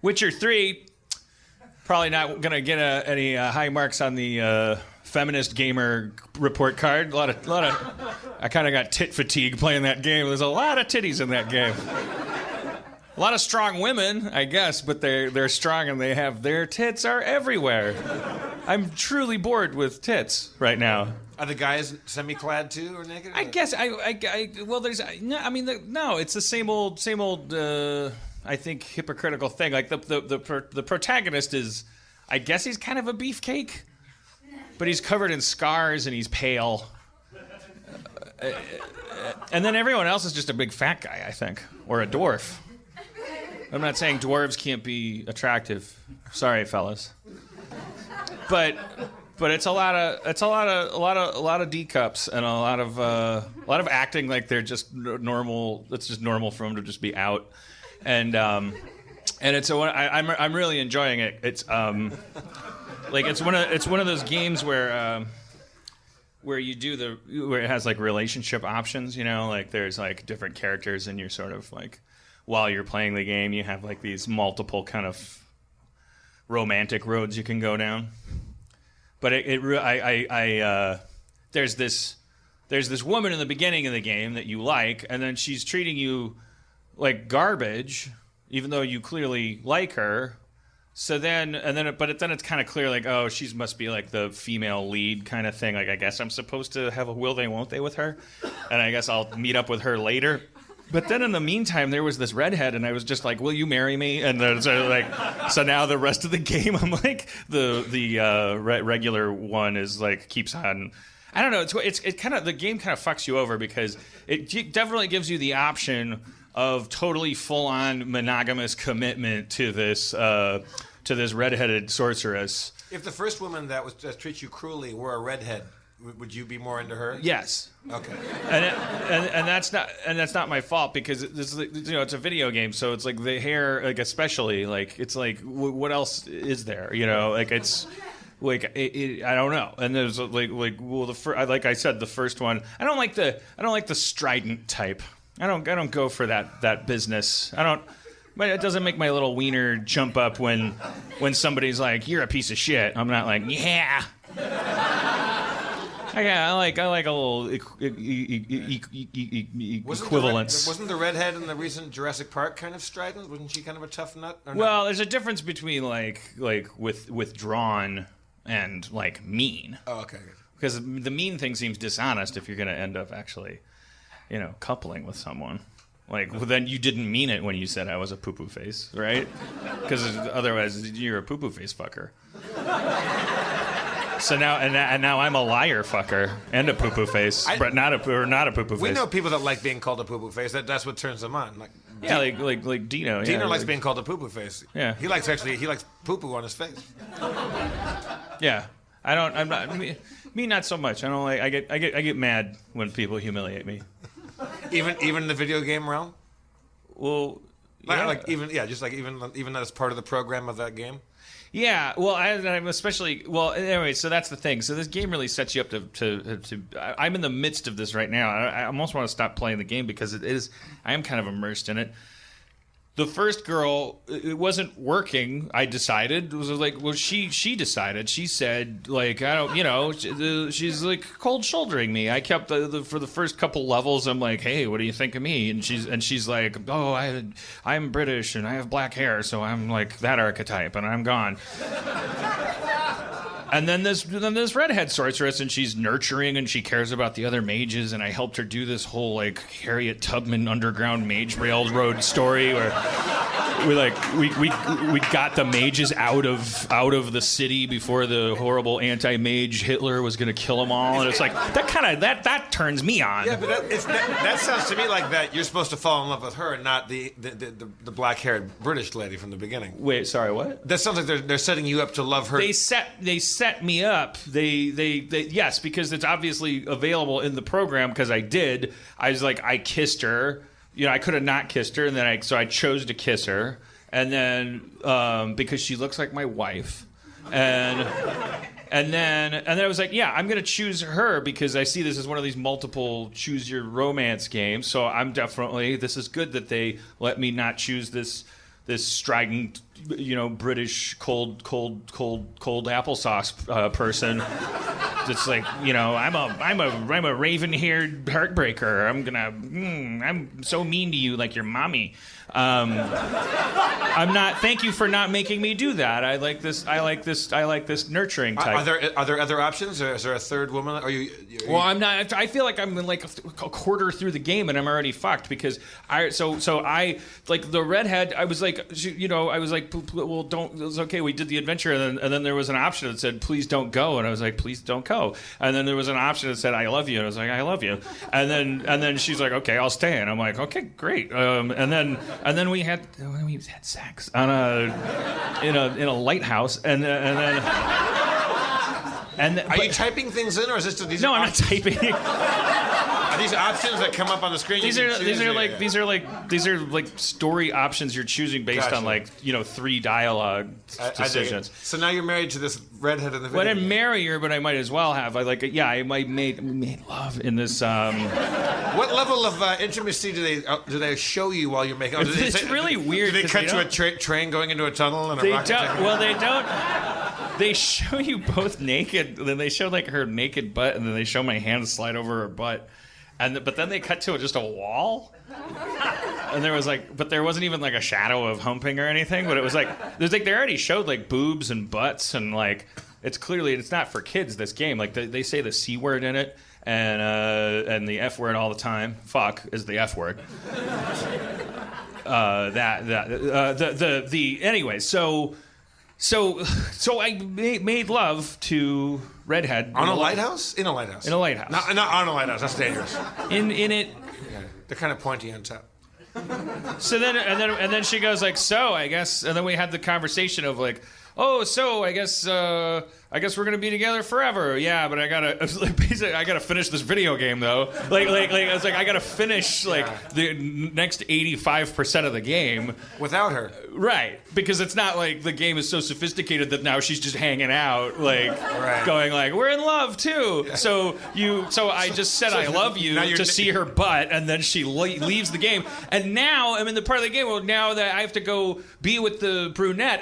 Witcher 3, probably not going to get any high marks on the feminist gamer report card. A lot of. I kind of got tit fatigue playing that game. There's a lot of titties in that game. A lot of strong women, I guess, but they're strong and their tits are everywhere. I'm truly bored with tits right now. Are the guys semi-clad too or naked? I guess well, there's no. I mean, no. It's the same old. I think hypocritical thing. Like the protagonist is, I guess he's kind of a beefcake, but he's covered in scars and he's pale. And then everyone else is just a big fat guy, I think, or a dwarf. I'm not saying dwarves can't be attractive. Sorry, fellas. But it's a lot of D cups and a lot of acting like they're just normal. It's just normal for them to just be out, and I'm really enjoying it. It's like it's one of those games where you do where it has like relationship options. You know, like there's like different characters and you're sort of like while you're playing the game you have like these multiple kind of romantic roads you can go down. But there's this woman in the beginning of the game that you like, and then she's treating you like garbage, even though you clearly like her. So then it's kind of clear, like, oh, she must be like the female lead kind of thing. Like, I guess I'm supposed to have a will they, won't they with her, and I guess I'll meet up with her later. But then in the meantime, there was this redhead, and I was just like, will you marry me? And then, so now the rest of the game, I'm like, the regular one is like, keeps on. I don't know, it kind of, the game kind of fucks you over because it definitely gives you the option of totally full-on monogamous commitment to this redheaded sorceress. If the first woman that treats you cruelly were a redhead, would you be more into her? Yes. Okay. And that's not my fault because it's a video game, so it's like the hair, like especially like it's like what else is there? You know, like it's like I don't know. And there's like I said, the first one I don't like the strident type. I don't go for that business. But it doesn't make my little wiener jump up when somebody's like, "You're a piece of shit." I'm not like, "Yeah." I like a little equivalence. Wasn't the redhead in the recent Jurassic Park kind of strident? Wasn't she kind of a tough nut? Well, there's a difference between like withdrawn and like mean. Oh, okay. Because the mean thing seems dishonest if you're going to end up actually, coupling with someone. Like, well, then you didn't mean it when you said I was a poo-poo face, right? Because otherwise you're a poo-poo face fucker. So now I'm a liar fucker and a poo-poo face, but not a poo-poo face. We know people that like being called a poo-poo face. That's what turns them on. Like, yeah, like Dino. Dino likes being called a poo-poo face. Yeah, he likes poo-poo on his face. Yeah, I'm not me not so much. I don't like. I get mad when people humiliate me. Even in the video game realm. Well, yeah. Even as part of the program of that game. Yeah, well, I'm especially anyway. So that's the thing. So this game really sets you up to. I'm in the midst of this right now. I almost want to stop playing the game because I am kind of immersed in it. The first girl, it wasn't working. I decided. It was like, well, she decided. She said, like, I don't, she's like cold shouldering me. I kept for the first couple levels. I'm like, hey, what do you think of me? And she's like, oh, I'm British and I have black hair, so I'm like that archetype, and I'm gone. And then this redhead sorceress, and she's nurturing, and she cares about the other mages, and I helped her do this whole like Harriet Tubman Underground Mage Railroad story where we got the mages out of the city before the horrible anti-mage Hitler was going to kill them all, and it's like that turns me on. Yeah, but that sounds to me like that you're supposed to fall in love with her and not the black-haired British lady from the beginning. Wait, sorry, what? That sounds like they're setting you up to love her. They set me up. They yes, because it's obviously available in the program because I did. I was like, I kissed her. I could have not kissed her, and then I chose to kiss her, and then because she looks like my wife, and then I was like, yeah, I'm gonna choose her because I see this as one of these multiple choose your romance games. So I'm definitely, this is good that they let me not choose this this strident, British cold applesauce person. It's like, I'm a raven-haired heartbreaker. I'm so mean to you, like your mommy. I'm not. Thank you for not making me do that. I like this nurturing type. Are there other options? Or is there a third woman? Well, I'm not. I feel like I'm like a quarter through the game and I'm already fucked because I like the redhead. I was like, well, don't. It's okay. We did the adventure and then there was an option that said, please don't go, and I was like, please don't go. And then there was an option that said, I love you, and I was like, I love you. And then she's like, okay, I'll stay, and I'm like, okay, great. And then we had sex on in a lighthouse, and then. Are you typing things in, or is this? No, I'm not typing. Are these options that come up on the screen? These are like story options you're choosing based on like 3 dialogue decisions. So now you're married to this redhead in the video. Well, I didn't marry her, but I might as well have. I made love in this. What level of intimacy do they show you while you're making? It's really weird. Do they cut to a train going into a tunnel and a rocket? Well, they don't. They show you both naked. Then they show like her naked butt, and then they show my hand slide over her butt. But then they cut to just a wall, and there wasn't even like a shadow of humping or anything. But it was like they already showed like boobs and butts, and like it's not for kids. This game, like they say the C word in it, and the F word all the time. Fuck is the F word. Anyway, so I made love to redhead on a lighthouse. In a lighthouse. In a lighthouse. Not on a lighthouse. That's dangerous. In it. Yeah, they're kind of pointy on top. So then she goes like, so I guess, and then we had the conversation of like, oh, so I guess we're gonna be together forever. Yeah, but I gotta finish this video game though. Like I was like, I gotta finish the next 85% of the game without her. Right, because it's not like the game is so sophisticated that now she's just hanging out, going like, we're in love too. Yeah. So I just said I love you to see her butt, and then she leaves the game, and now I'm in the part of the game. Well, now that I have to go be with the brunette,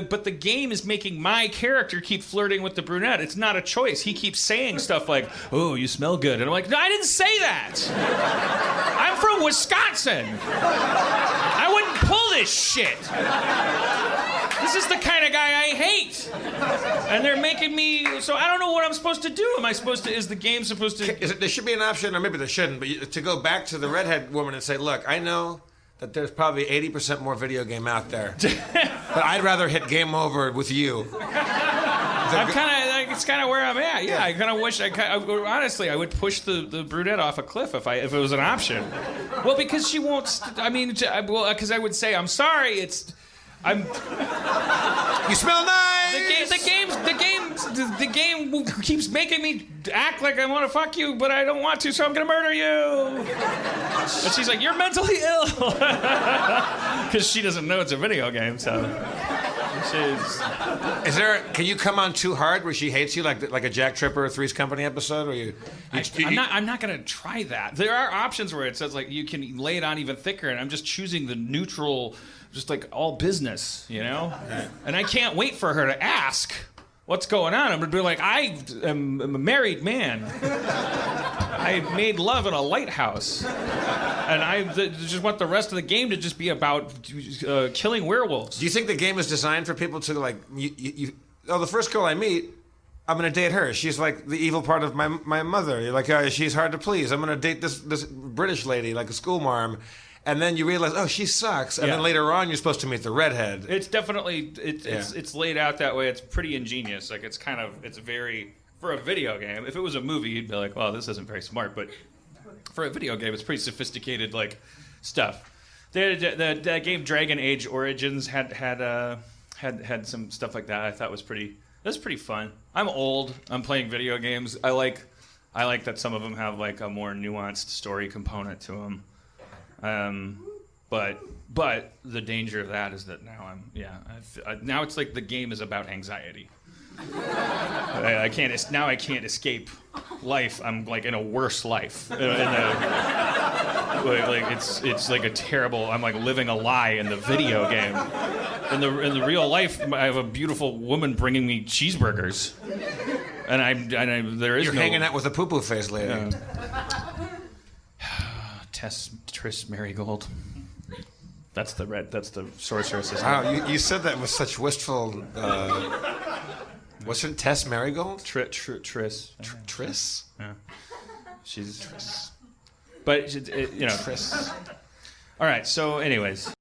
but the game is making my character keep flirting with the brunette. It's not a choice. He keeps saying stuff like, "Oh, you smell good," and I'm like, "No, I didn't say that. I'm from Wisconsin. I wouldn't pull this shit. This is the kind of guy I hate, and they're making me. So I don't know what I'm supposed to do. Is the game supposed to? There should be an option, or maybe there shouldn't, but to go back to the redhead woman and say, "Look, I know that there's probably 80% more video game out there, but I'd rather hit game over with you." It's kind of where I'm at. Yeah, I kind of wish. Honestly, I would push the brunette off a cliff if it was an option. Well, because she won't. Because I would say, I'm sorry. You smell nice. The game keeps making me act like I want to fuck you, but I don't want to, so I'm gonna murder you. And she's like, you're mentally ill, because she doesn't know it's a video game. So, can you come on too hard where she hates you, like a Jack Tripper Three's Company episode, or I'm not gonna try that. There are options where it says like you can lay it on even thicker, and I'm just choosing the neutral. Just like all business, And I can't wait for her to ask what's going on. I'm going to be like, I am a married man. I made love in a lighthouse. And I just want the rest of the game to just be about killing werewolves. Do you think the game is designed for people to like, the first girl I meet, I'm going to date her. She's like the evil part of my mother. You're like, she's hard to please. I'm going to date this British lady, like a school marm. And then you realize, oh, she sucks. And then later on, you're supposed to meet the redhead. It's definitely it's laid out that way. It's pretty ingenious. Like it's very for a video game. If it was a movie, you'd be like, well, this isn't very smart. But for a video game, it's pretty sophisticated like stuff. The game Dragon Age Origins had some stuff like that. I thought was pretty fun. I'm old. I'm playing video games. I like that some of them have like a more nuanced story component to them. But the danger of that is that now now it's like the game is about anxiety. I can't escape life. I'm like in a worse life. Like it's like a terrible. I'm like living a lie in the video game. In the real life, I have a beautiful woman bringing me cheeseburgers, and there is You're no, hanging out with a poo-poo face lady. Triss Marigold. That's the sorceress. Wow, you said that with such wistful. What's her Tess Marigold? Triss. Triss? Yeah. She's Triss. But you know. Triss. All right. So, anyways.